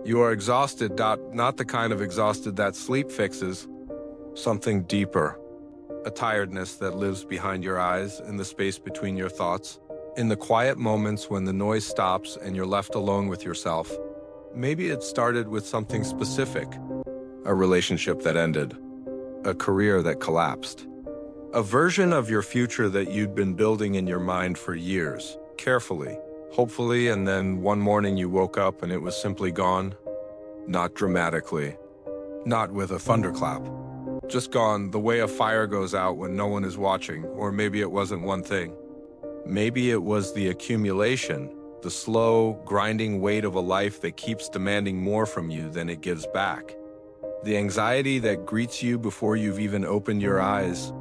You are exhausted, not the kind of exhausted that sleep fixes, something deeper. A tiredness that lives behind your eyes, in the space between your thoughts, in the quiet moments when the noise stops and you're left alone with yourself. Maybe it started with something specific, a relationship that ended, a career that collapsed, a version of your future that you'd been building in your mind for years, carefully, hopefully, and then one morning you woke up and it was simply gone. Not dramatically, not with a thunderclap. Just gone the way a fire goes out when no one is watching, or maybe it wasn't one thing. Maybe it was the accumulation, the slow, grinding weight of a life that keeps demanding more from you than it gives back. The anxiety that greets you before you've even opened your eyes.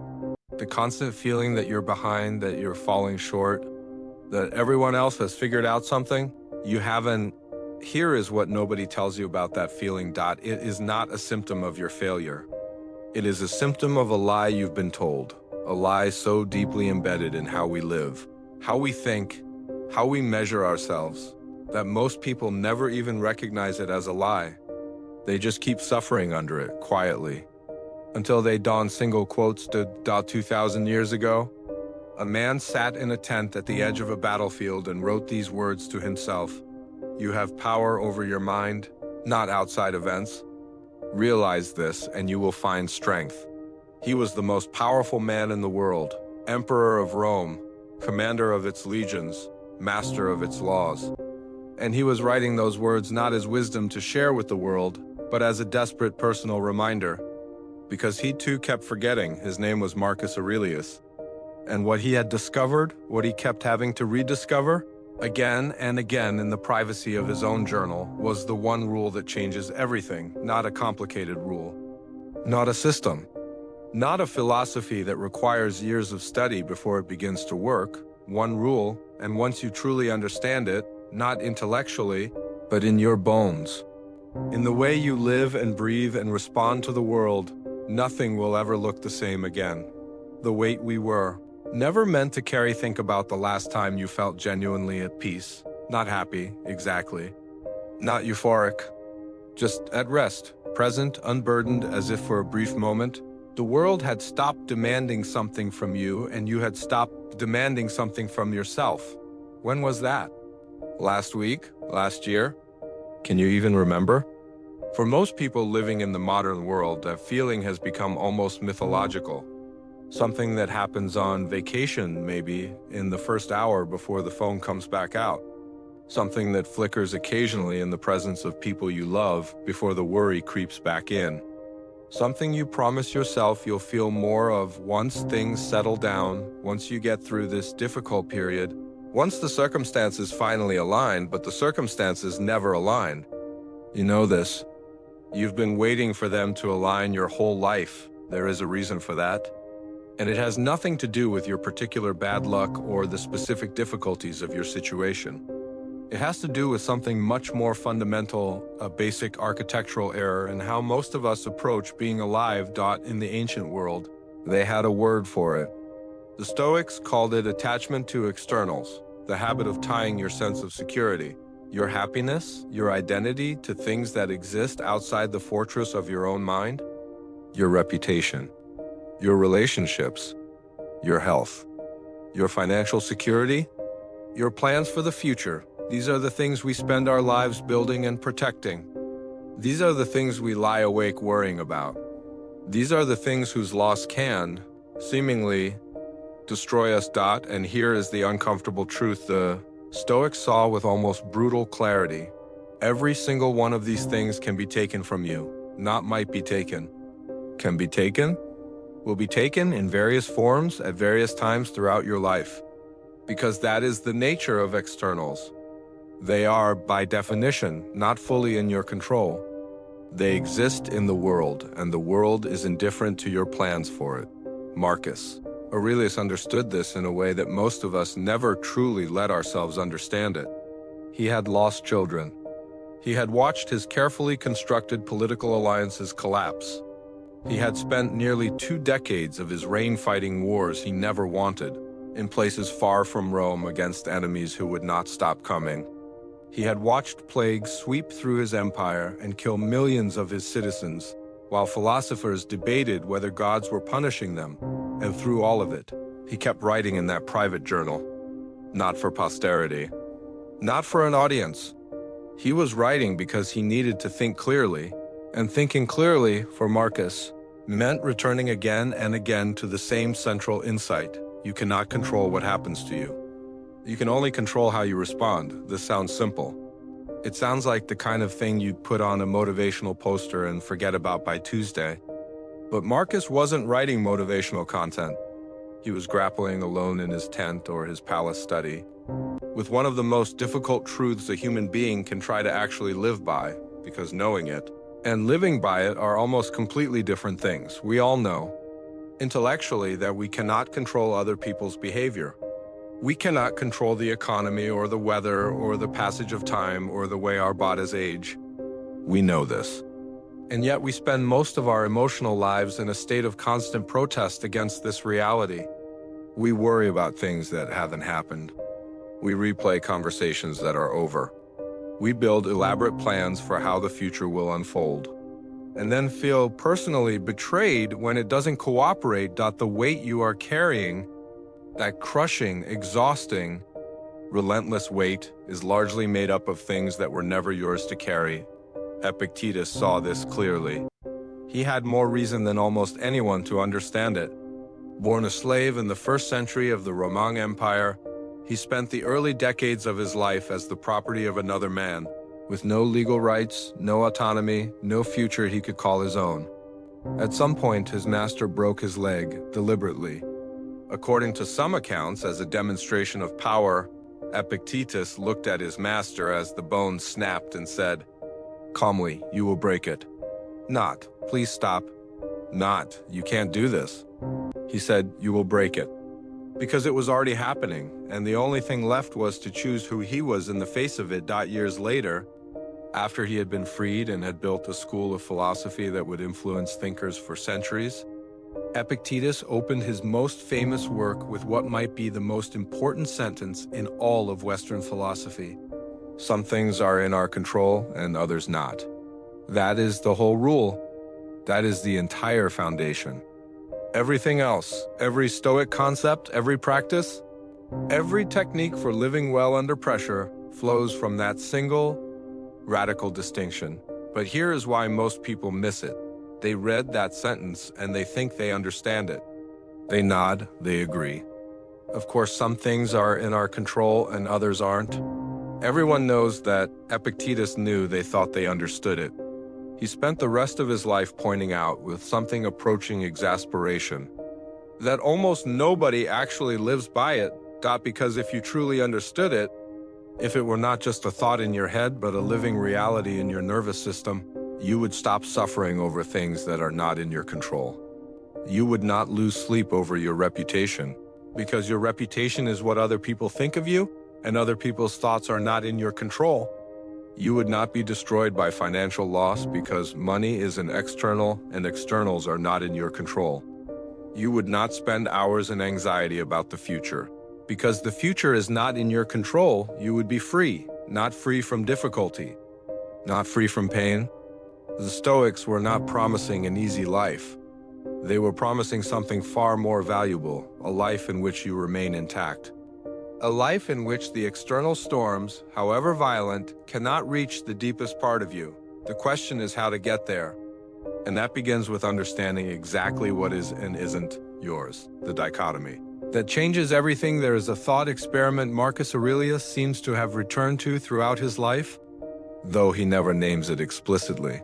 The constant feeling that you're behind, that you're falling short, that everyone else has figured out something, you haven't. Here is what nobody tells you about that feeling. It is not a symptom of your failure. It is a symptom of a lie you've been told, a lie so deeply embedded in how we live, how we think, how we measure ourselves, that most people never even recognize it as a lie. They just keep suffering under it, quietly, until they don single quotes to 2,000 years ago. A man sat in a tent at the edge of a battlefield and wrote these words to himself: "You have power over your mind, not outside events. Realize this and you will find strength." He was the most powerful man in the world, emperor of Rome, commander of its legions, master of its laws. And he was writing those words not as wisdom to share with the world, but as a desperate personal reminder. Because he too kept forgetting. His name was Marcus Aurelius. And what he had discovered, what he kept having to rediscover, again and again in the privacy of his own journal, was the one rule that changes everything, not a complicated rule, not a system, not a philosophy that requires years of study before it begins to work. One rule, and once you truly understand it, not intellectually, but in your bones, in the way you live and breathe and respond to the world, nothing will ever look the same again. The weight we were, never meant to carry. Think about the last time you felt genuinely at peace, not happy, exactly, not euphoric, just at rest, present, unburdened, as if for a brief moment. The world had stopped demanding something from you and you had stopped demanding something from yourself. When was that? Last week? Last year? Can you even remember? For most people living in the modern world, that feeling has become almost mythological. Something that happens on vacation, maybe, in the first hour before the phone comes back out. Something that flickers occasionally in the presence of people you love before the worry creeps back in. Something you promise yourself you'll feel more of once things settle down, once you get through this difficult period, once the circumstances finally align, but the circumstances never align. You know this. You've been waiting for them to align your whole life. There is a reason for that. And it has nothing to do with your particular bad luck or the specific difficulties of your situation. It has to do with something much more fundamental, a basic architectural error in how most of us approach being alive. In the ancient world, they had a word for it. The Stoics called it attachment to externals, the habit of tying your sense of security, your happiness, your identity to things that exist outside the fortress of your own mind, your reputation, your relationships, your health, your financial security, your plans for the future. These are the things we spend our lives building and protecting. These are the things we lie awake worrying about. These are the things whose loss can, seemingly, destroy us. And here is the uncomfortable truth the Stoics saw with almost brutal clarity. Every single one of these things can be taken from you, not might be taken. Can be taken? Will be taken in various forms at various times throughout your life. Because that is the nature of externals. They are, by definition, not fully in your control. They exist in the world, and the world is indifferent to your plans for it. Marcus Aurelius understood this in a way that most of us never truly let ourselves understand it. He had lost children. He had watched his carefully constructed political alliances collapse. He had spent nearly 2 decades of his reign-fighting wars he never wanted, in places far from Rome against enemies who would not stop coming. He had watched plagues sweep through his empire and kill millions of his citizens, while philosophers debated whether gods were punishing them. And through all of it, he kept writing in that private journal. Not for posterity. Not for an audience. He was writing because he needed to think clearly, and thinking clearly, for Marcus, meant returning again and again to the same central insight. You cannot control what happens to you. You can only control how you respond. This sounds simple. It sounds like the kind of thing you'd put on a motivational poster and forget about by Tuesday. But Marcus wasn't writing motivational content. He was grappling alone in his tent or his palace study with one of the most difficult truths a human being can try to actually live by, because knowing it and living by it are almost completely different things. We all know, intellectually, that we cannot control other people's behavior. We cannot control the economy or the weather or the passage of time or the way our bodies age. We know this. And yet we spend most of our emotional lives in a state of constant protest against this reality. We worry about things that haven't happened. We replay conversations that are over. We build elaborate plans for how the future will unfold, and then feel personally betrayed when it doesn't cooperate. The weight you are carrying, that crushing, exhausting, relentless weight, is largely made up of things that were never yours to carry. Epictetus saw this clearly. He had more reason than almost anyone to understand it. Born a slave in the 1st century of the Roman Empire, he spent the early decades of his life as the property of another man, with no legal rights, no autonomy, no future he could call his own. At some point, his master broke his leg, deliberately. According to some accounts, as a demonstration of power, Epictetus looked at his master as the bone snapped and said, "Calmly, you will break it." Not, "Please stop." Not, "You can't do this." He said, "You will break it." Because it was already happening, and the only thing left was to choose who he was in the face of it. Years later, after he had been freed and had built a school of philosophy that would influence thinkers for centuries, Epictetus opened his most famous work with what might be the most important sentence in all of Western philosophy. Some things are in our control and others not. That is the whole rule. That is the entire foundation. Everything else, every Stoic concept, every practice, every technique for living well under pressure flows from that single, radical distinction. But here is why most people miss it. They read that sentence and they think they understand it. They nod, they agree. Of course, some things are in our control and others aren't. Everyone knows that. Epictetus knew they thought they understood it. He spent the rest of his life pointing out, with something approaching exasperation, that almost nobody actually lives by it. Because if you truly understood it, if it were not just a thought in your head but a living reality in your nervous system, you would stop suffering over things that are not in your control. You would not lose sleep over your reputation, because your reputation is what other people think of you, and other people's thoughts are not in your control. You would not be destroyed by financial loss because money is an external and externals are not in your control. You would not spend hours in anxiety about the future. Because the future is not in your control, you would be free, not free from difficulty, not free from pain. The Stoics were not promising an easy life. They were promising something far more valuable, a life in which you remain intact. A life in which the external storms, however violent, cannot reach the deepest part of you. The question is how to get there. And that begins with understanding exactly what is and isn't yours, the dichotomy. That changes everything. There is a thought experiment Marcus Aurelius seems to have returned to throughout his life, though he never names it explicitly.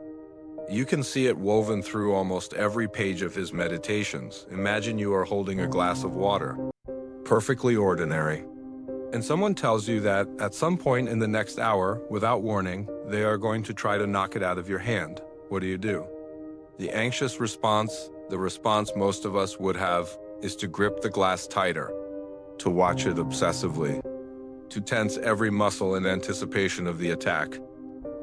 You can see it woven through almost every page of his meditations. Imagine you are holding a glass of water, perfectly ordinary. And someone tells you that at some point in the next hour, without warning, they are going to try to knock it out of your hand. What do? The anxious response, the response most of us would have, is to grip the glass tighter, to watch it obsessively, to tense every muscle in anticipation of the attack,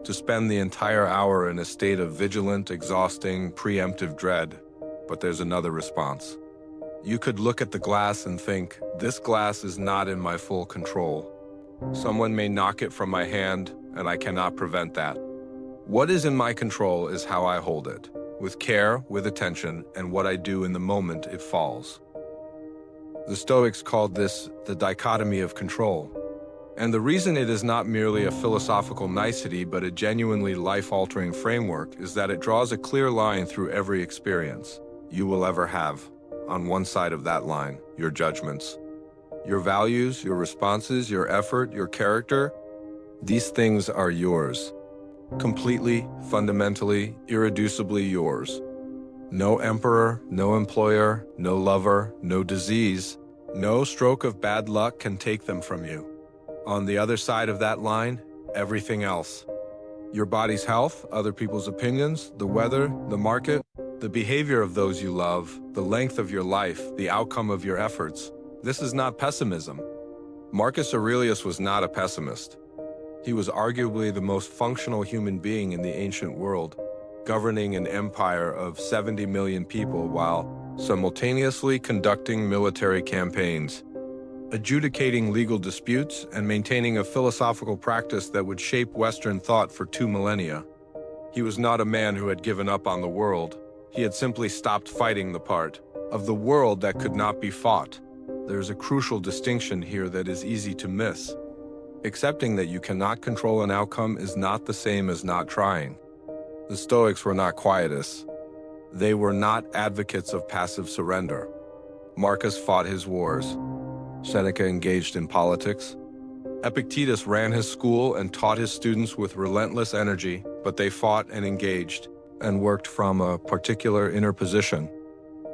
to spend the entire hour in a state of vigilant, exhausting, preemptive dread. But there's another response. You could look at the glass and think, this glass is not in my full control. Someone may knock it from my hand, and I cannot prevent that. What is in my control is how I hold it, with care, with attention, and what I do in the moment it falls. The Stoics called this the dichotomy of control. And the reason it is not merely a philosophical nicety but a genuinely life-altering framework is that it draws a clear line through every experience you will ever have. On one side of that line, your judgments. Your values, your responses, your effort, your character, these things are yours. Completely, fundamentally, irreducibly yours. No emperor, no employer, no lover, no disease, no stroke of bad luck can take them from you. On the other side of that line, everything else. Your body's health, other people's opinions, the weather, the market, the behavior of those you love, the length of your life, the outcome of your efforts. This is not pessimism. Marcus Aurelius was not a pessimist. He was arguably the most functional human being in the ancient world, governing an empire of 70 million people while simultaneously conducting military campaigns, adjudicating legal disputes, and maintaining a philosophical practice that would shape Western thought for 2 millennia. He was not a man who had given up on the world. He had simply stopped fighting the part of the world that could not be fought. There's a crucial distinction here that is easy to miss. Accepting that you cannot control an outcome is not the same as not trying. The Stoics were not quietists. They were not advocates of passive surrender. Marcus fought his wars. Seneca engaged in politics. Epictetus ran his school and taught his students with relentless energy, but they fought and engaged and worked from a particular inner position.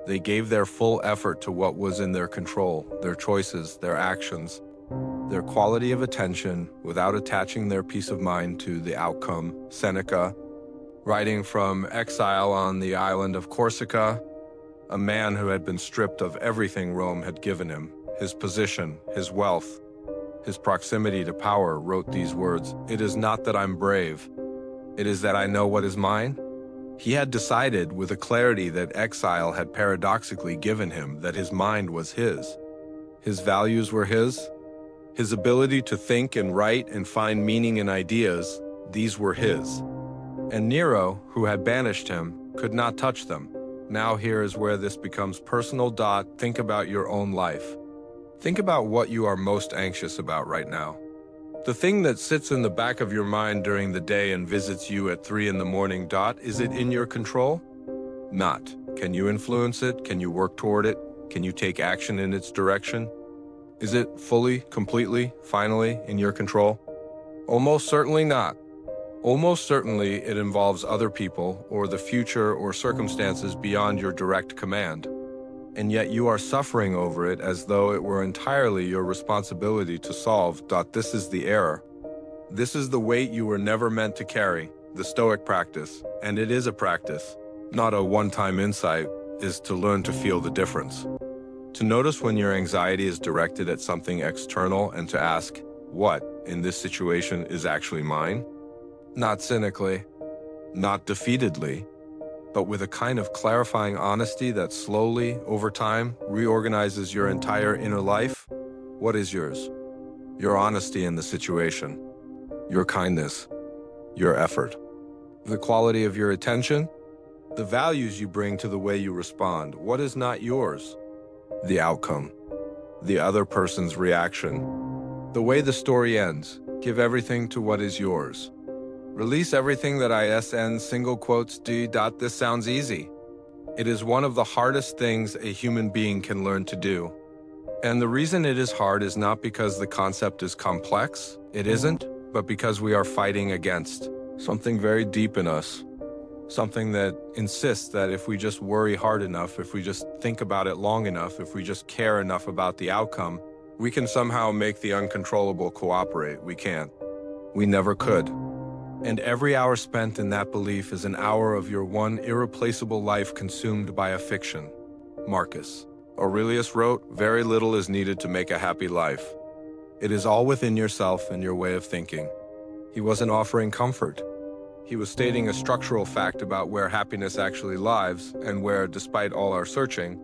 They gave their full effort to what was in their control, their choices, their actions, their quality of attention without attaching their peace of mind to the outcome. Seneca, writing from exile on the island of Corsica, a man who had been stripped of everything Rome had given him, his position, his wealth, his proximity to power, wrote these words, "It is not that I'm brave. It is that I know what is mine." He had decided with a clarity that exile had paradoxically given him, that his mind was his. His values were his ability to think and write and find meaning in ideas, these were his. And Nero, who had banished him, could not touch them. Now here is where this becomes personal. Think about your own life. Think about what you are most anxious about right now. The thing that sits in the back of your mind during the day and visits you at 3 in the morning. Is it in your control? Not. Can you influence it? Can you work toward it? Can you take action in its direction? Is it fully, completely, finally in your control? Almost certainly not. Almost certainly it involves other people or the future or circumstances beyond your direct command. And yet you are suffering over it as though it were entirely your responsibility to solve. This is the error. This is the weight you were never meant to carry, the Stoic practice, and it is a practice, not a one-time insight, is to learn to feel the difference. To notice when your anxiety is directed at something external and to ask, what, in this situation, is actually mine? Not cynically, not defeatedly, but with a kind of clarifying honesty that slowly, over time, reorganizes your entire inner life. What is yours? Your honesty in the situation, your kindness, your effort, the quality of your attention, the values you bring to the way you respond. What is not yours? The outcome, the other person's reaction, the way the story ends. Give everything to what is yours. Release everything that ISN single quotes D. This sounds easy. It is one of the hardest things a human being can learn to do. And the reason it is hard is not because the concept is complex, it isn't, but because we are fighting against something very deep in us. Something that insists that if we just worry hard enough, if we just think about it long enough, if we just care enough about the outcome, we can somehow make the uncontrollable cooperate. We can't. We never could. And every hour spent in that belief is an hour of your one irreplaceable life consumed by a fiction. Marcus Aurelius wrote, "Very little is needed to make a happy life. It is all within yourself and your way of thinking." He wasn't offering comfort. He was stating a structural fact about where happiness actually lies and where, despite all our searching,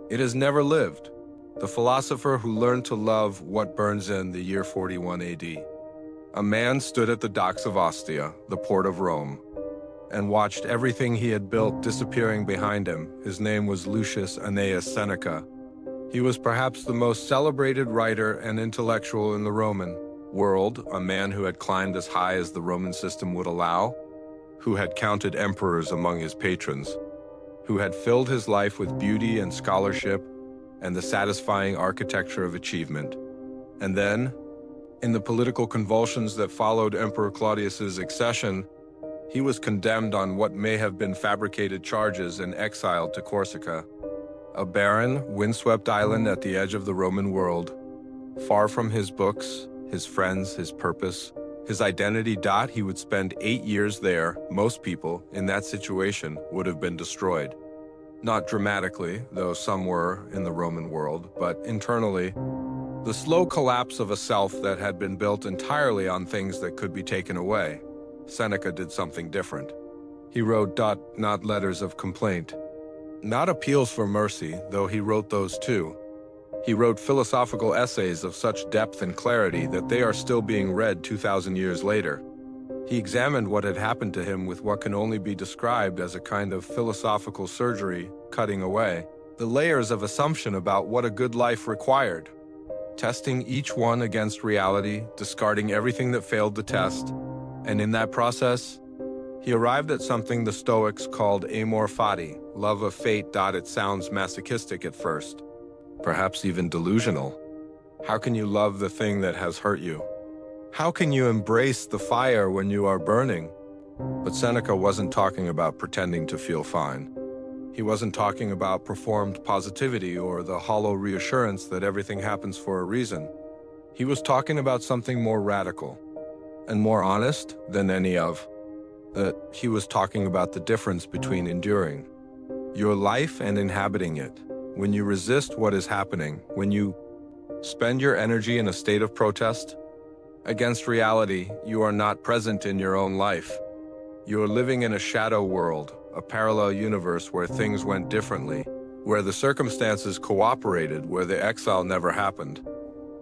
it has never lived. the philosopher who learned to love what burns in the year 41 AD. A man stood at the docks of Ostia, the port of Rome, and watched everything he had built disappearing behind him. His name was Lucius Annaeus Seneca. He was perhaps the most celebrated writer and intellectual in the Roman world, a man who had climbed as high as the Roman system would allow, who had counted emperors among his patrons, who had filled his life with beauty and scholarship and the satisfying architecture of achievement. And then, in the political convulsions that followed Emperor Claudius's accession, he was condemned on what may have been fabricated charges and exiled to Corsica, a barren, windswept island at the edge of the Roman world, far from his books, his friends, his purpose, his identity. He would spend 8 years there. Most people in that situation would have been destroyed. Not dramatically, though some were in the Roman world, but internally, the slow collapse of a self that had been built entirely on things that could be taken away. Seneca did something different. He wrote not letters of complaint, not appeals for mercy, though he wrote those too. He wrote philosophical essays of such depth and clarity that they are still being read 2,000 years later. He examined what had happened to him with what can only be described as a kind of philosophical surgery, cutting away the layers of assumption about what a good life required, testing each one against reality, discarding everything that failed the test, and in that process, he arrived at something the Stoics called Amor Fati, love of fate. It sounds masochistic at first, perhaps even delusional. How can you love the thing that has hurt you? How can you embrace the fire when you are burning? But Seneca wasn't talking about pretending to feel fine. He wasn't talking about performed positivity or the hollow reassurance that everything happens for a reason. He was talking about something more radical and more honest than any of that. He was talking about the difference between enduring your life and inhabiting it. When you resist what is happening, when you spend your energy in a state of protest against reality, you are not present in your own life. You are living in a shadow world, a parallel universe where things went differently, where the circumstances cooperated, where the exile never happened.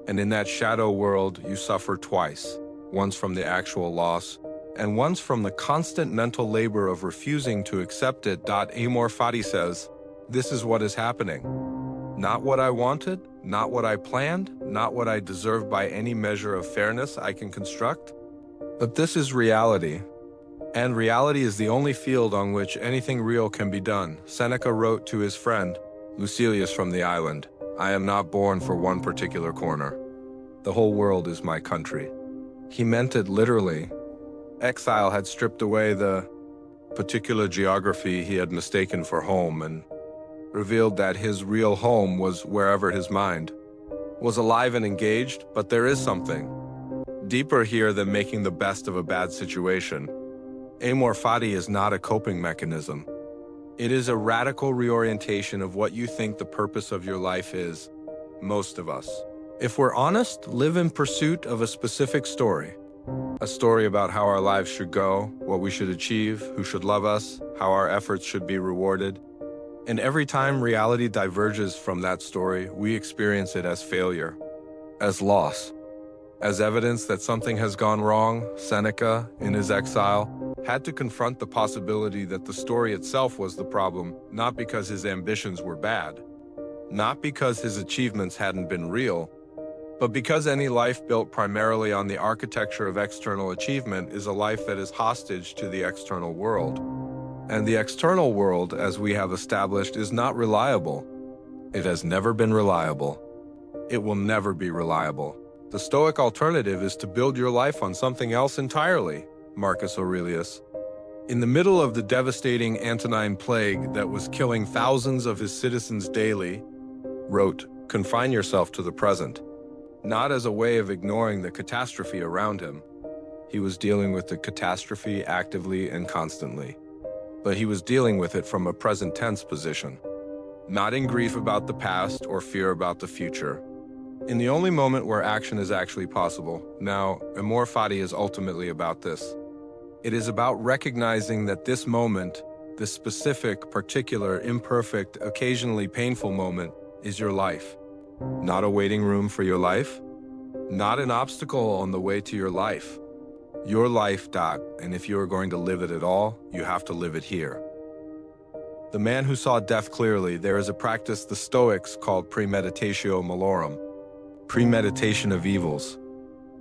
And in that shadow world, you suffer twice, once from the actual loss, and once from the constant mental labor of refusing to accept it. Amor Fati says, this is what is happening. Not what I wanted, not what I planned, not what I deserve by any measure of fairness I can construct. But this is reality. And reality is the only field on which anything real can be done. Seneca wrote to his friend, Lucilius from the island, I am not born for one particular corner. The whole world is my country. He meant it literally. Exile had stripped away the particular geography he had mistaken for home and revealed that his real home was wherever his mind was alive and engaged. But there is something deeper here than making the best of a bad situation. Amor Fati is not a coping mechanism. It is a radical reorientation of what you think the purpose of your life is. Most of us, if we're honest, live in pursuit of a specific story. A story about how our lives should go, what we should achieve, who should love us, how our efforts should be rewarded. And every time reality diverges from that story, we experience it as failure, as loss, as evidence that something has gone wrong. Seneca, in his exile, had to confront the possibility that the story itself was the problem, not because his ambitions were bad, not because his achievements hadn't been real, but because any life built primarily on the architecture of external achievement is a life that is hostage to the external world. And the external world, as we have established, is not reliable. It has never been reliable. It will never be reliable. The Stoic alternative is to build your life on something else entirely. Marcus Aurelius, in the middle of the devastating Antonine Plague that was killing thousands of his citizens daily, wrote, confine yourself to the present. Not as a way of ignoring the catastrophe around him. He was dealing with the catastrophe actively and constantly. But he was dealing with it from a present tense position. Not in grief about the past or fear about the future. In the only moment where action is actually possible. Now, Amor Fati is ultimately about this. It is about recognizing that this moment, this specific, particular, imperfect, occasionally painful moment, is your life. Not a waiting room for your life? Not an obstacle on the way to your life. Your life, and if you are going to live it at all, you have to live it here. The man who saw death clearly, there is a practice the Stoics called premeditatio malorum, premeditation of evils.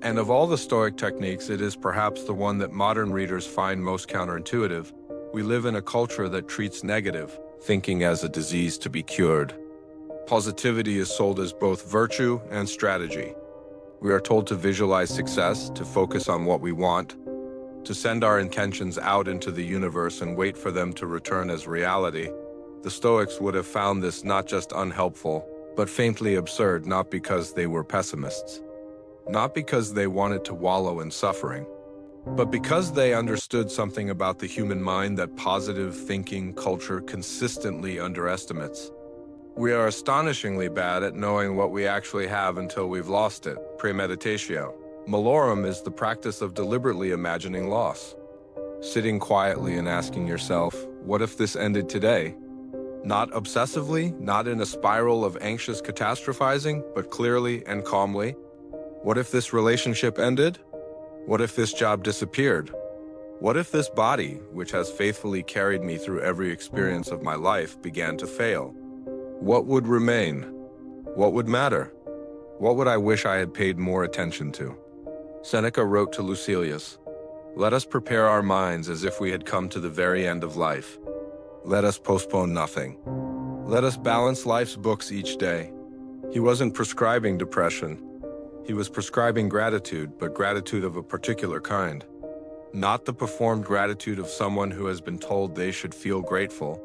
And of all the Stoic techniques, it is perhaps the one that modern readers find most counterintuitive. We live in a culture that treats negative thinking as a disease to be cured. Positivity is sold as both virtue and strategy. We are told to visualize success, to focus on what we want, to send our intentions out into the universe and wait for them to return as reality. The Stoics would have found this not just unhelpful, but faintly absurd, not because they were pessimists, not because they wanted to wallow in suffering, but because they understood something about the human mind that positive thinking culture consistently underestimates. We are astonishingly bad at knowing what we actually have until we've lost it. Premeditatio malorum is the practice of deliberately imagining loss. Sitting quietly and asking yourself, what if this ended today? Not obsessively, not in a spiral of anxious catastrophizing, but clearly and calmly. What if this relationship ended? What if this job disappeared? What if this body, which has faithfully carried me through every experience of my life, began to fail? What would remain? What would matter? What would I wish I had paid more attention to? Seneca wrote to Lucilius, "Let us prepare our minds as if we had come to the very end of life. Let us postpone nothing. Let us balance life's books each day." He wasn't prescribing depression. He was prescribing gratitude, but gratitude of a particular kind. Not the performed gratitude of someone who has been told they should feel grateful.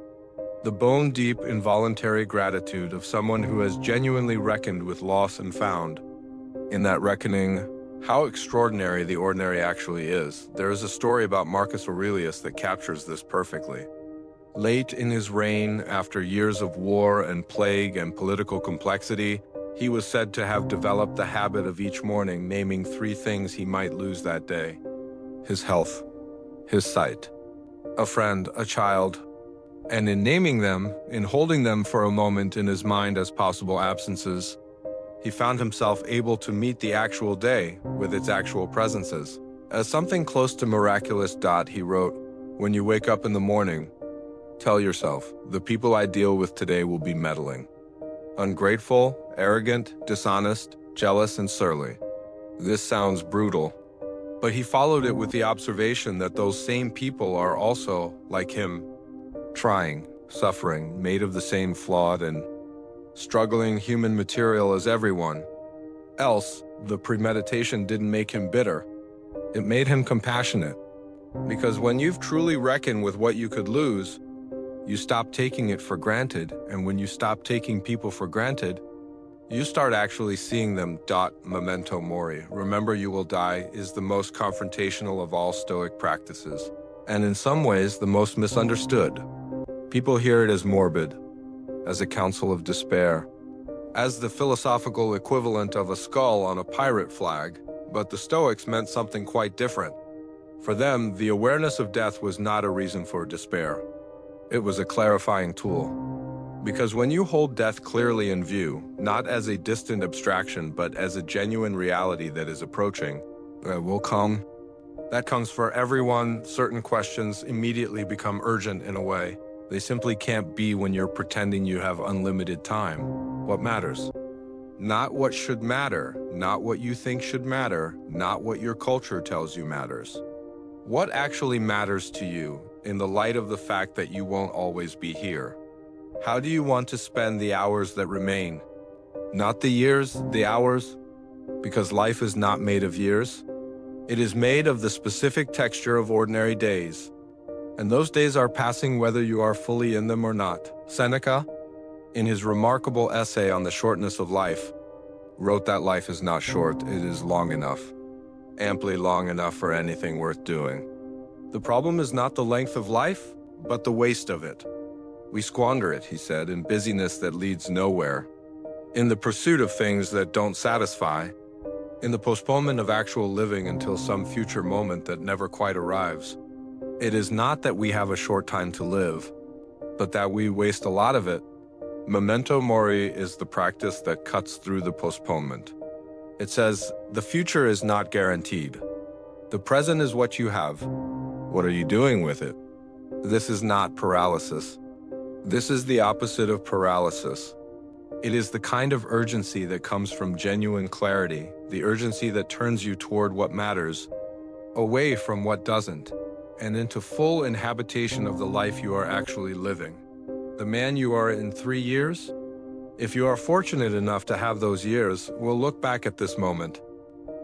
The bone-deep, involuntary gratitude of someone who has genuinely reckoned with loss and found, in that reckoning, how extraordinary the ordinary actually is. There is a story about Marcus Aurelius that captures this perfectly. Late in his reign, after years of war and plague and political complexity, he was said to have developed the habit of each morning naming 3 things he might lose that day: his health, his sight, a friend, a child. And in naming them, in holding them for a moment in his mind as possible absences, he found himself able to meet the actual day with its actual presences. As something close to miraculous, he wrote, "When you wake up in the morning, tell yourself, the people I deal with today will be meddling, ungrateful, arrogant, dishonest, jealous, and surly." This sounds brutal, but he followed it with the observation that those same people are also, like him, trying, suffering, made of the same flawed and struggling human material as everyone else. The premeditation didn't make him bitter. It made him compassionate. Because when you've truly reckoned with what you could lose, you stop taking it for granted, and when you stop taking people for granted, you start actually seeing them. Memento Mori, remember you will die, is the most confrontational of all Stoic practices, and in some ways the most misunderstood. People hear it as morbid, as a counsel of despair, as the philosophical equivalent of a skull on a pirate flag, but the Stoics meant something quite different. For them, the awareness of death was not a reason for despair. It was a clarifying tool. Because when you hold death clearly in view, not as a distant abstraction, but as a genuine reality that is approaching, will come. That comes for everyone. Certain questions immediately become urgent in a way. They simply can't be when you're pretending you have unlimited time. What matters? Not what should matter, not what you think should matter, not what your culture tells you matters. What actually matters to you in the light of the fact that you won't always be here? How do you want to spend the hours that remain? Not the years, the hours, because life is not made of years. It is made of the specific texture of ordinary days. And those days are passing whether you are fully in them or not. Seneca, in his remarkable essay on the shortness of life, wrote that life is not short, it is long enough. Amply long enough for anything worth doing. The problem is not the length of life, but the waste of it. We squander it, he said, in busyness that leads nowhere, in the pursuit of things that don't satisfy, in the postponement of actual living until some future moment that never quite arrives. It is not that we have a short time to live, but that we waste a lot of it, Memento Mori is the practice that cuts through the postponement. It says, the future is not guaranteed. The present is what you have. What are you doing with it? This is not paralysis. This is the opposite of paralysis. It is the kind of urgency that comes from genuine clarity, the urgency that turns you toward what matters, away from what doesn't, and into full inhabitation of the life you are actually living. The man you are in 3 years? If you are fortunate enough to have those years, will look back at this moment.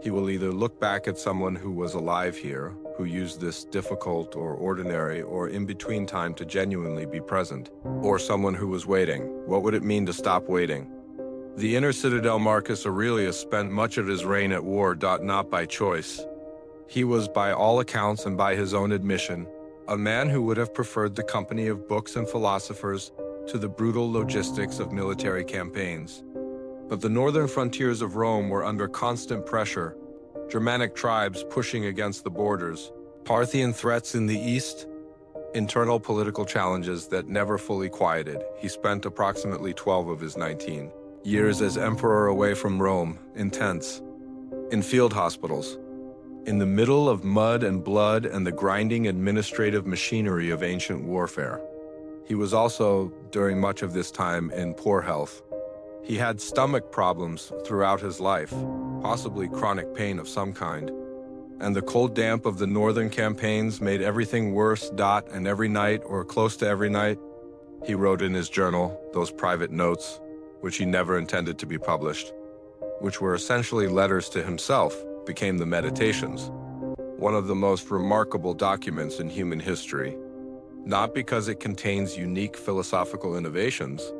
He will either look back at someone who was alive here, who used this difficult or ordinary or in-between time to genuinely be present, or someone who was waiting. What would it mean to stop waiting? The Inner Citadel Marcus Aurelius spent much of his reign at war, not by choice. He was, by all accounts and by his own admission, a man who would have preferred the company of books and philosophers to the brutal logistics of military campaigns. But the northern frontiers of Rome were under constant pressure, Germanic tribes pushing against the borders, Parthian threats in the east, internal political challenges that never fully quieted. He spent approximately 12 of his 19 years as emperor away from Rome, in tents, in field hospitals, in the middle of mud and blood and the grinding administrative machinery of ancient warfare. He was also, during much of this time, in poor health. He had stomach problems throughout his life, possibly chronic pain of some kind. And the cold damp of the northern campaigns made everything worse. And every night, or close to every night, he wrote in his journal those private notes, which he never intended to be published, which were essentially letters to himself, became the Meditations, one of the most remarkable documents in human history. Not because it contains unique philosophical innovations.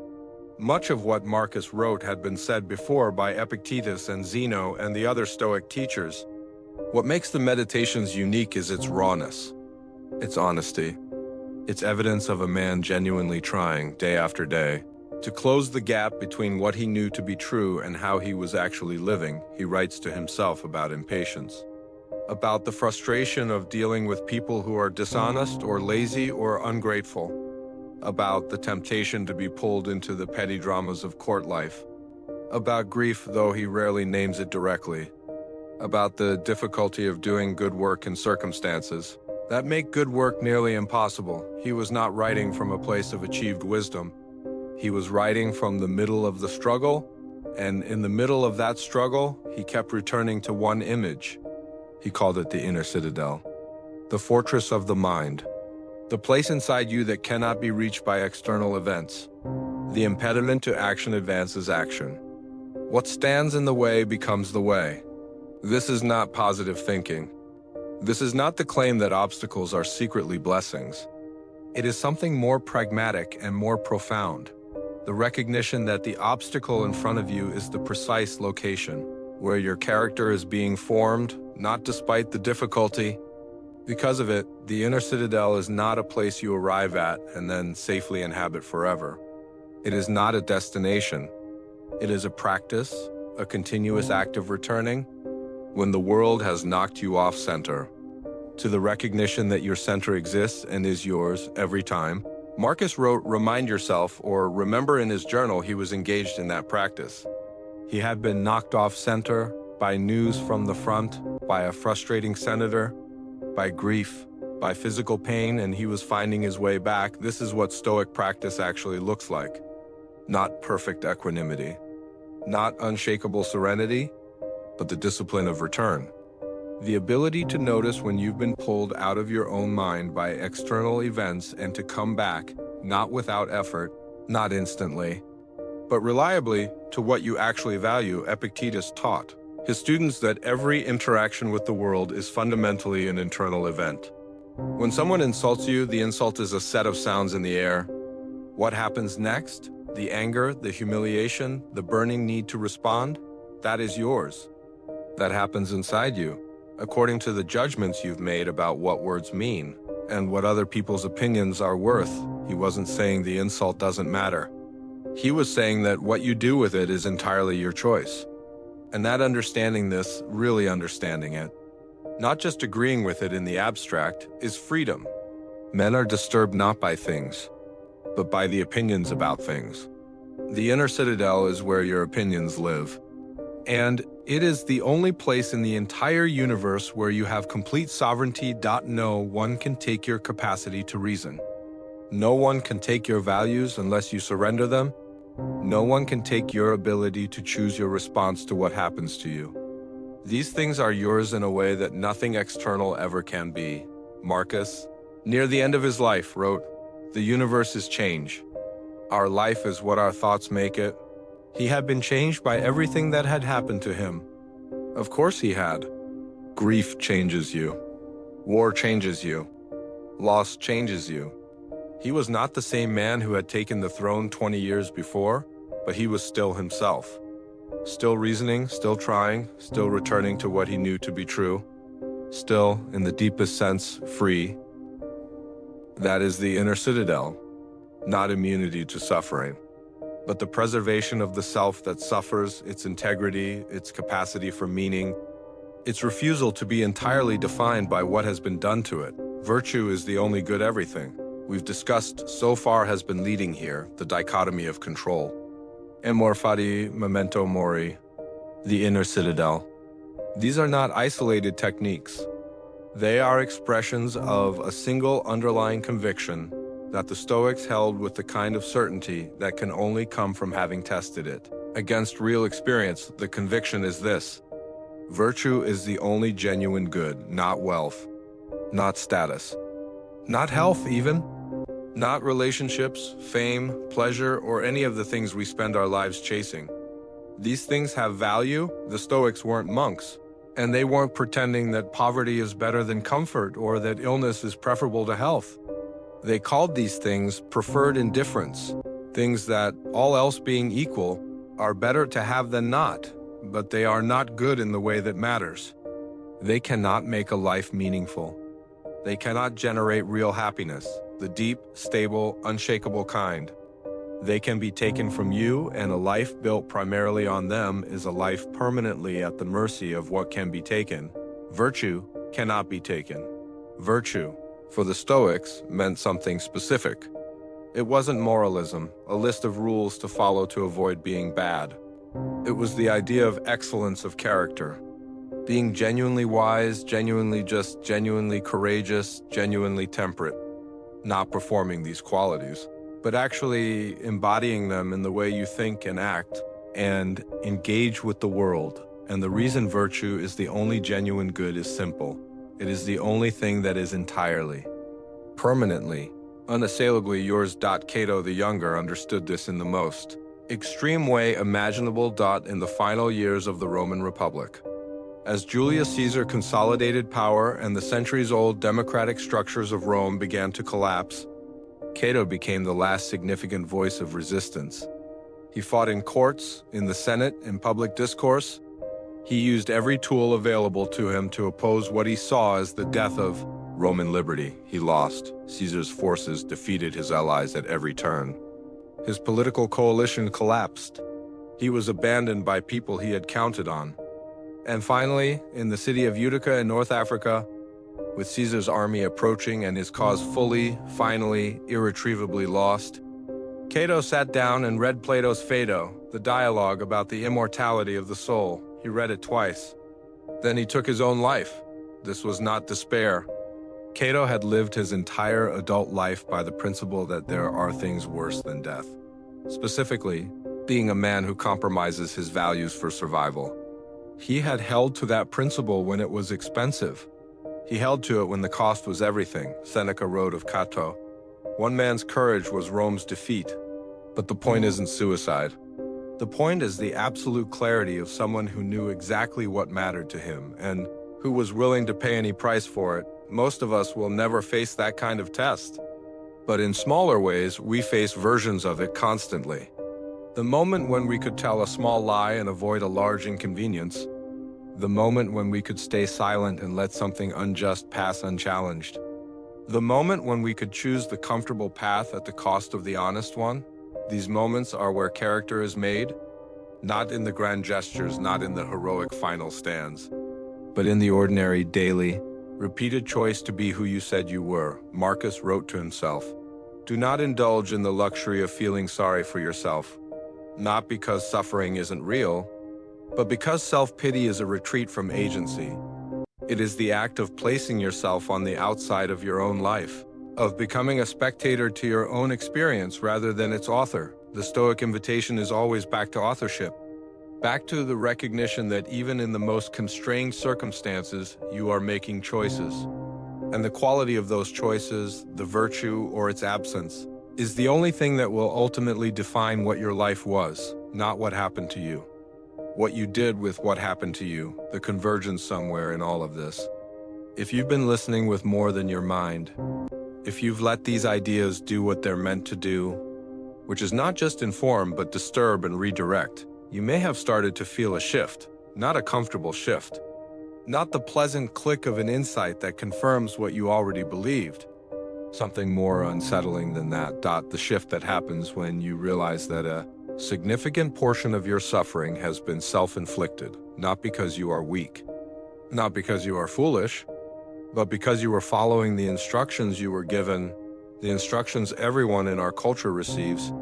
Much of what Marcus wrote had been said before by Epictetus and Zeno and the other Stoic teachers. What makes the Meditations unique is its rawness, its honesty, its evidence of a man genuinely trying, day after day, to close the gap between what he knew to be true and how he was actually living. He writes to himself about impatience, about the frustration of dealing with people who are dishonest or lazy or ungrateful, about the temptation to be pulled into the petty dramas of court life, about grief, though he rarely names it directly, about the difficulty of doing good work in circumstances that make good work nearly impossible. He was not writing from a place of achieved wisdom. He was writing from the middle of the struggle, and in the middle of that struggle, he kept returning to one image. He called it the Inner Citadel, the fortress of the mind, the place inside you that cannot be reached by external events. The impediment to action advances action. What stands in the way becomes the way. This is not positive thinking. This is not the claim that obstacles are secretly blessings. It is something more pragmatic and more profound. The recognition that the obstacle in front of you is the precise location where your character is being formed, not despite the difficulty. Because of it, the Inner Citadel is not a place you arrive at and then safely inhabit forever. It is not a destination. It is a practice, a continuous act of returning, when the world has knocked you off center, to the recognition that your center exists and is yours every time. Marcus wrote, remind yourself, or remember in his journal he was engaged in that practice. He had been knocked off center by news from the front, by a frustrating senator, by grief, by physical pain, and he was finding his way back. This is what Stoic practice actually looks like. Not perfect equanimity, not unshakable serenity, but the discipline of return. The ability to notice when you've been pulled out of your own mind by external events and to come back, not without effort, not instantly, but reliably to what you actually value. Epictetus taught his students that every interaction with the world is fundamentally an internal event. When someone insults you, the insult is a set of sounds in the air. What happens next? The anger, the humiliation, the burning need to respond? That is yours. That happens inside you, according to the judgments you've made about what words mean and what other people's opinions are worth. He wasn't saying the insult doesn't matter. He was saying that what you do with it is entirely your choice. And that understanding this, really understanding it, not just agreeing with it in the abstract, is freedom. Men are disturbed not by things, but by the opinions about things. The Inner Citadel is where your opinions live. And it is the only place in the entire universe where you have complete sovereignty. No one can take your capacity to reason. No one can take your values unless you surrender them. No one can take your ability to choose your response to what happens to you. These things are yours in a way that nothing external ever can be. Marcus, near the end of his life, wrote, "The universe is change. Our life is what our thoughts make it." He had been changed by everything that had happened to him. Of course he had. Grief changes you. War changes you. Loss changes you. He was not the same man who had taken the throne 20 years before, but he was still himself. Still reasoning, still trying, still returning to what he knew to be true. Still, in the deepest sense, free. That is the inner citadel, not immunity to suffering, but the preservation of the self that suffers, its integrity, its capacity for meaning, its refusal to be entirely defined by what has been done to it. Virtue is the only good everything we've discussed so far has been leading here, the dichotomy of control. Amor Fati, Memento Mori, the inner citadel. These are not isolated techniques. They are expressions of a single underlying conviction that the Stoics held with the kind of certainty that can only come from having tested it. Against real experience, the conviction is this: virtue is the only genuine good, not wealth, not status, not health even, not relationships, fame, pleasure, or any of the things we spend our lives chasing. These things have value. The Stoics weren't monks, and they weren't pretending that poverty is better than comfort or that illness is preferable to health. They called these things preferred indifference, things that, all else being equal, are better to have than not, but they are not good in the way that matters. They cannot make a life meaningful. They cannot generate real happiness, the deep, stable, unshakable kind. They can be taken from you, and a life built primarily on them is a life permanently at the mercy of what can be taken. Virtue cannot be taken. Virtue, for the Stoics, meant something specific. It wasn't moralism, a list of rules to follow to avoid being bad. It was the idea of excellence of character. Being genuinely wise, genuinely just, genuinely courageous, genuinely temperate. Not performing these qualities, but actually embodying them in the way you think and act and engage with the world. And the reason virtue is the only genuine good is simple. It is the only thing that is entirely, permanently, unassailably yours. Cato the Younger understood this in the most extreme way imaginable. In the final years of the Roman Republic, as Julius Caesar consolidated power and the centuries-old democratic structures of Rome began to collapse, Cato became the last significant voice of resistance. He fought in courts, in the Senate, in public discourse. He used every tool available to him to oppose what he saw as the death of Roman liberty. He lost. Caesar's forces defeated his allies at every turn. His political coalition collapsed. He was abandoned by people he had counted on. And finally, in the city of Utica in North Africa, with Caesar's army approaching and his cause fully, finally, irretrievably lost, Cato sat down and read Plato's Phaedo, the dialogue about the immortality of the soul. He read it twice. Then he took his own life. This was not despair. Cato had lived his entire adult life by the principle that there are things worse than death. Specifically, being a man who compromises his values for survival. He had held to that principle when it was expensive. He held to it when the cost was everything. Seneca wrote of Cato, "One man's courage was Rome's defeat." But the point isn't suicide. The point is the absolute clarity of someone who knew exactly what mattered to him and who was willing to pay any price for it. Most of us will never face that kind of test. But in smaller ways, we face versions of it constantly. The moment when we could tell a small lie and avoid a large inconvenience. The moment when we could stay silent and let something unjust pass unchallenged. The moment when we could choose the comfortable path at the cost of the honest one. These moments are where character is made, not in the grand gestures, not in the heroic final stands, but in the ordinary, daily, repeated choice to be who you said you were. Marcus wrote to himself, "Do not indulge in the luxury of feeling sorry for yourself. not because suffering isn't real, but because self-pity is a retreat from agency. It is the act of placing yourself on the outside of your own life, of becoming a spectator to your own experience rather than its author. The Stoic invitation is always back to authorship, back to the recognition that even in the most constrained circumstances, you are making choices. And the quality of those choices, the virtue or its absence, is the only thing that will ultimately define what your life was, not what happened to you. What you did with what happened to you, the convergence somewhere in all of this. If you've been listening with more than your mind, if you've let these ideas do what they're meant to do, which is not just inform but disturb and redirect, you may have started to feel a shift, not a comfortable shift, not the pleasant click of an insight that confirms what you already believed. Something more unsettling than that, the shift that happens when you realize that a significant portion of your suffering has been self-inflicted, not because you are weak, not because you are foolish, but because you were following the instructions you were given, the instructions everyone in our culture receives,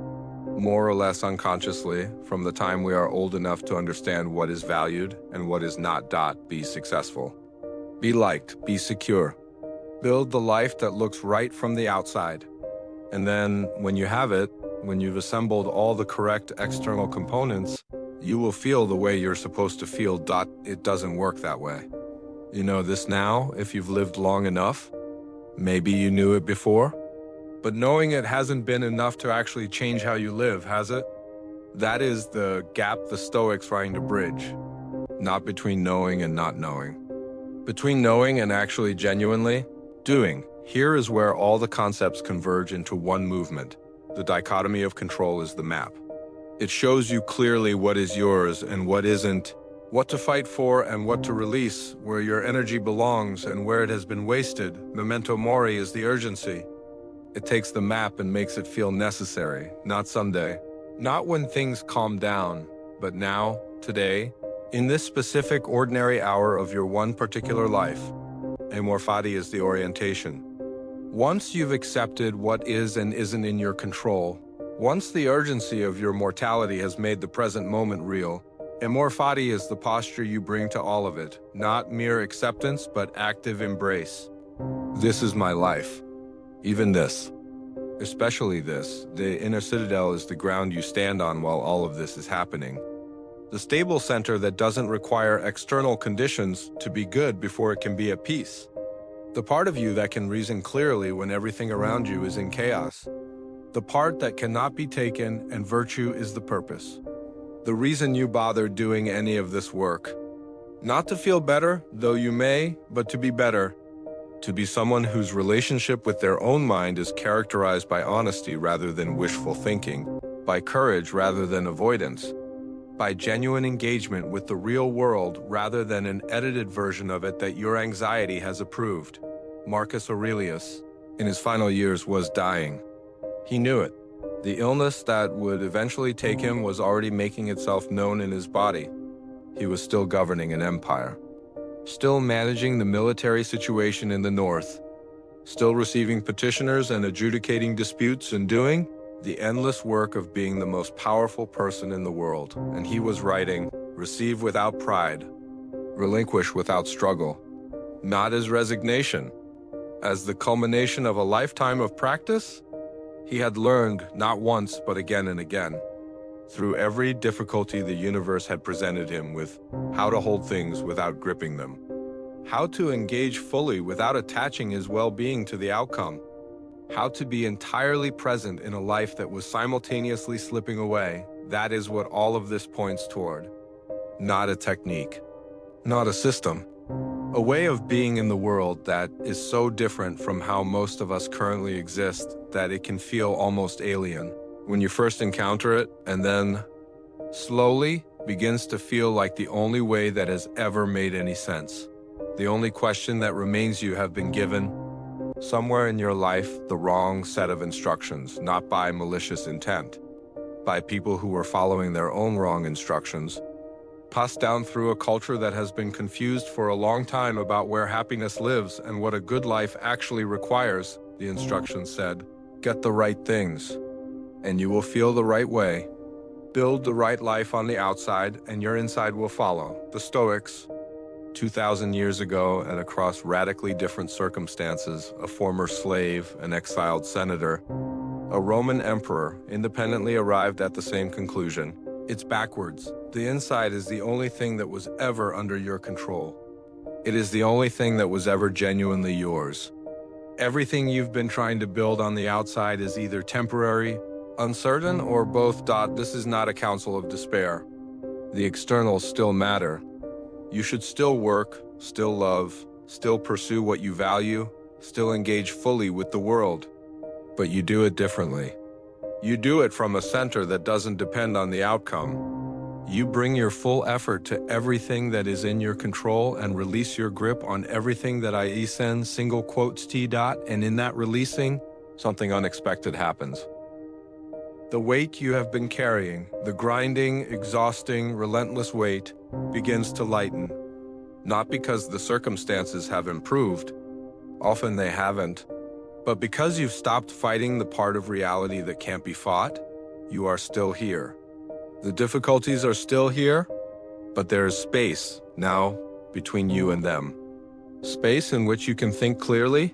more or less unconsciously, from the time we are old enough to understand what is valued and what is not. Be successful. Be liked, be secure. Build the life that looks right from the outside. And then, when you have it, when you've assembled all the correct external components, you will feel the way you're supposed to feel. It doesn't work that way. You know this now if you've lived long enough. Maybe you knew it before, but knowing it hasn't been enough to actually change how you live, has it? That is the gap the Stoics trying to bridge. Not between knowing and not knowing. Between knowing and actually genuinely doing. Here is where all the concepts converge into one movement. The Dichotomy of Control is the map. It shows you clearly what is yours and what isn't, what to fight for and what to release, where your energy belongs and where it has been wasted. Memento Mori is the urgency. It takes the map and makes it feel necessary, not someday. Not when things calm down, but now, today, in this specific ordinary hour of your one particular life. Amor Fati is the orientation. Once you've accepted what is and isn't in your control, once the urgency of your mortality has made the present moment real, Amor Fati is the posture you bring to all of it, not mere acceptance but active embrace. This is my life. Even this. Especially this. The Inner Citadel is the ground you stand on while all of this is happening. The stable center that doesn't require external conditions to be good before it can be at peace. The part of you that can reason clearly when everything around you is in chaos. The part that cannot be taken, and virtue is the purpose. The reason you bother doing any of this work. Not to feel better, though you may, but to be better. To be someone whose relationship with their own mind is characterized by honesty rather than wishful thinking, by courage rather than avoidance, by genuine engagement with the real world rather than an edited version of it that your anxiety has approved. Marcus Aurelius, in his final years, was dying. He knew it. The illness that would eventually take him was already making itself known in his body. He was still governing an empire, still managing the military situation in the north, still receiving petitioners and adjudicating disputes and doing the endless work of being the most powerful person in the world. And he was writing, receive without pride, relinquish without struggle, not as resignation, as the culmination of a lifetime of practice. He had learned not once but again and again, through every difficulty the universe had presented him with, how to hold things without gripping them, how to engage fully without attaching his well-being to the outcome, how to be entirely present in a life that was simultaneously slipping away. That is what all of this points toward. Not a technique, not a system, a way of being in the world that is so different from how most of us currently exist that it can feel almost alien when you first encounter it, and then slowly begins to feel like the only way that has ever made any sense. The only question that remains: you have been given, somewhere in your life, the wrong set of instructions, not by malicious intent, by people who were following their own wrong instructions, passed down through a culture that has been confused for a long time about where happiness lives and what a good life actually requires. The instructions said, get the right things, and you will feel the right way. Build the right life on the outside, and your inside will follow. The Stoics, 2,000 years ago and across radically different circumstances, a former slave, an exiled senator, a Roman emperor, independently arrived at the same conclusion. It's backwards. The inside is the only thing that was ever under your control. It is the only thing that was ever genuinely yours. Everything you've been trying to build on the outside is either temporary, uncertain, or both. This is not a counsel of despair. The externals still matter. You should still work, still love, still pursue what you value, still engage fully with the world. But you do it differently. You do it from a center that doesn't depend on the outcome. You bring your full effort to everything that is in your control and release your grip on everything that I send single quotes T. And in that releasing, something unexpected happens. The weight you have been carrying, the grinding, exhausting, relentless weight, begins to lighten. Not because the circumstances have improved, often they haven't, but because you've stopped fighting the part of reality that can't be fought. You are still here. The difficulties are still here, but there is space now between you and them. Space in which you can think clearly,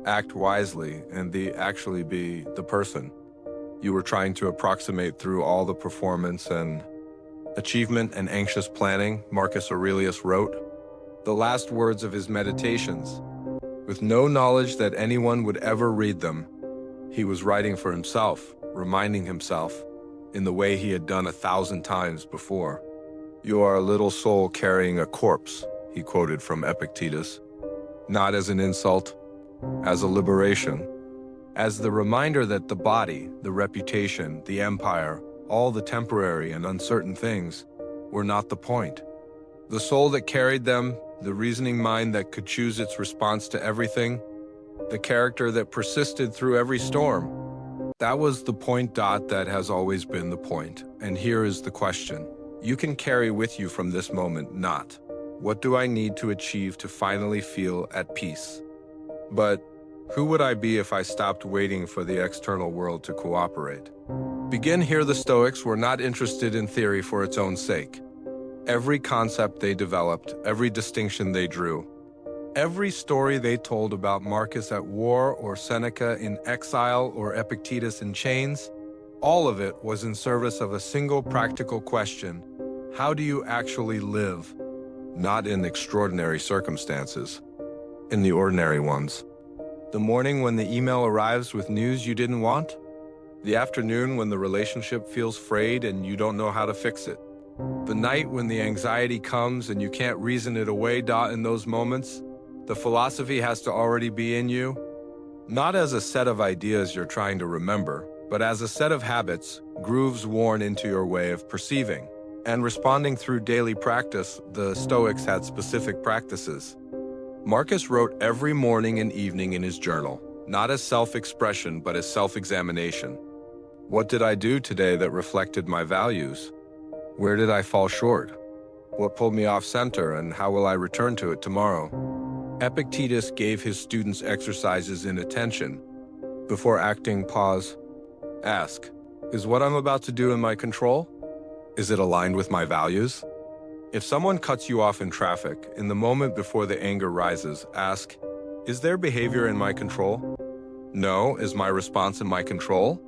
act wisely, and actually be the person you were trying to approximate through all the performance and achievement and anxious planning. Marcus Aurelius wrote the last words of his meditations, with no knowledge that anyone would ever read them. He was writing for himself, reminding himself, in the way he had done 1,000 times before. "You are a little soul carrying a corpse," he quoted from Epictetus, not as an insult, as a liberation, as the reminder that the body, the reputation, the empire, all the temporary and uncertain things were not the point. The soul that carried them, the reasoning mind that could choose its response to everything, the character that persisted through every storm, that was the point. That has always been the point. And here is the question you can carry with you from this moment, not, "What do I need to achieve to finally feel at peace?" but, "Who would I be if I stopped waiting for the external world to cooperate?" Begin here. The Stoics were not interested in theory for its own sake. Every concept they developed, every distinction they drew, every story they told about Marcus at war or Seneca in exile or Epictetus in chains, all of it was in service of a single practical question: how do you actually live? Not in extraordinary circumstances, in the ordinary ones. The morning when the email arrives with news you didn't want? The afternoon when the relationship feels frayed and you don't know how to fix it? The night when the anxiety comes and you can't reason it away? In those moments, the philosophy has to already be in you, not as a set of ideas you're trying to remember, but as a set of habits, grooves worn into your way of perceiving and responding through daily practice. The Stoics had specific practices. Marcus wrote every morning and evening in his journal, not as self-expression, but as self-examination. What did I do today that reflected my values? Where did I fall short? What pulled me off center, and how will I return to it tomorrow? Epictetus gave his students exercises in attention. Before acting, pause. Ask, is what I'm about to do in my control? Is it aligned with my values? If someone cuts you off in traffic, in the moment before the anger rises, ask, is their behavior in my control? No. Is my response in my control?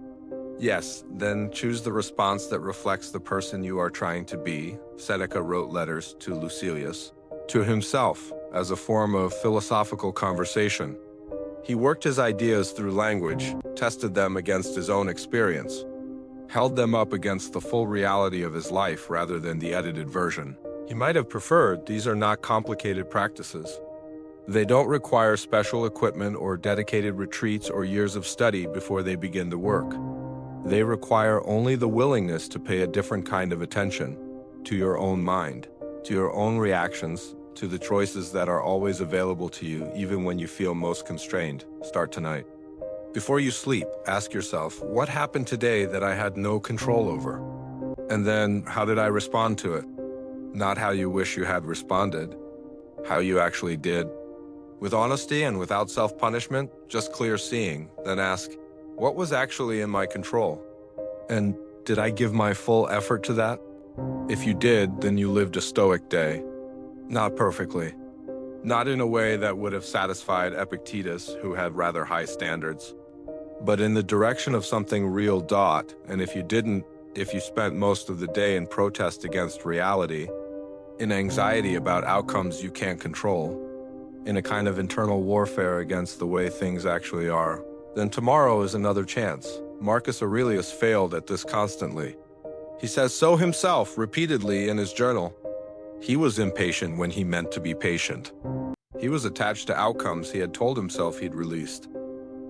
Yes. Then choose the response that reflects the person you are trying to be. Seneca wrote letters to Lucilius, to himself, as a form of philosophical conversation. He worked his ideas through language, tested them against his own experience, held them up against the full reality of his life rather than the edited version. He might have preferred these are not complicated practices. They don't require special equipment or dedicated retreats or years of study before they begin to work. They require only the willingness to pay a different kind of attention to your own mind, to your own reactions, to the choices that are always available to you even when you feel most constrained. Start tonight. Before you sleep, ask yourself, what happened today that I had no control over? And then, how did I respond to it? Not how you wish you had responded, how you actually did. With honesty and without self-punishment, just clear seeing, then ask, what was actually in my control? And Did I give my full effort to that? If you did, then you lived a Stoic day. Not perfectly. Not in a way that would have satisfied Epictetus, who had rather high standards. But in the direction of something real. And if you didn't, if you spent most of the day in protest against reality, in anxiety about outcomes you can't control, in a kind of internal warfare against the way things actually are, then tomorrow is another chance. Marcus Aurelius failed at this constantly. He says so himself repeatedly in his journal. He was impatient when he meant to be patient. He was attached to outcomes he had told himself he'd released.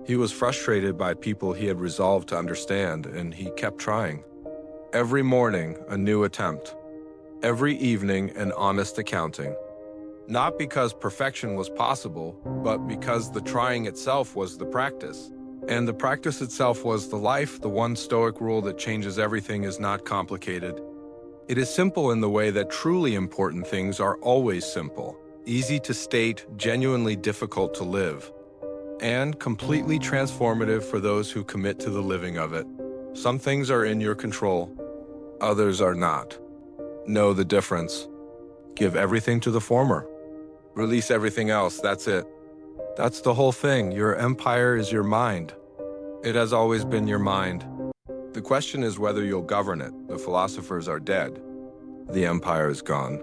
He was frustrated by people he had resolved to understand, and he kept trying. Every morning, a new attempt. Every evening, an honest accounting. Not because perfection was possible, but because the trying itself was the practice. And the practice itself was the life. The one Stoic rule that changes everything is not complicated. It is simple in the way that truly important things are always simple, easy to state, genuinely difficult to live, and completely transformative for those who commit to the living of it. Some things are in your control, others are not. Know the difference. Give everything to the former. Release everything else, that's it. That's the whole thing. Your empire is your mind. It has always been your mind. The question is whether you'll govern it. The philosophers are dead. The empire is gone.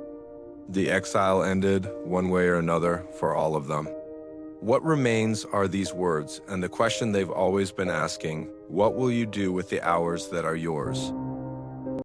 The exile ended, one way or another, for all of them. What remains are these words, and the question they've always been asking: what will you do with the hours that are yours?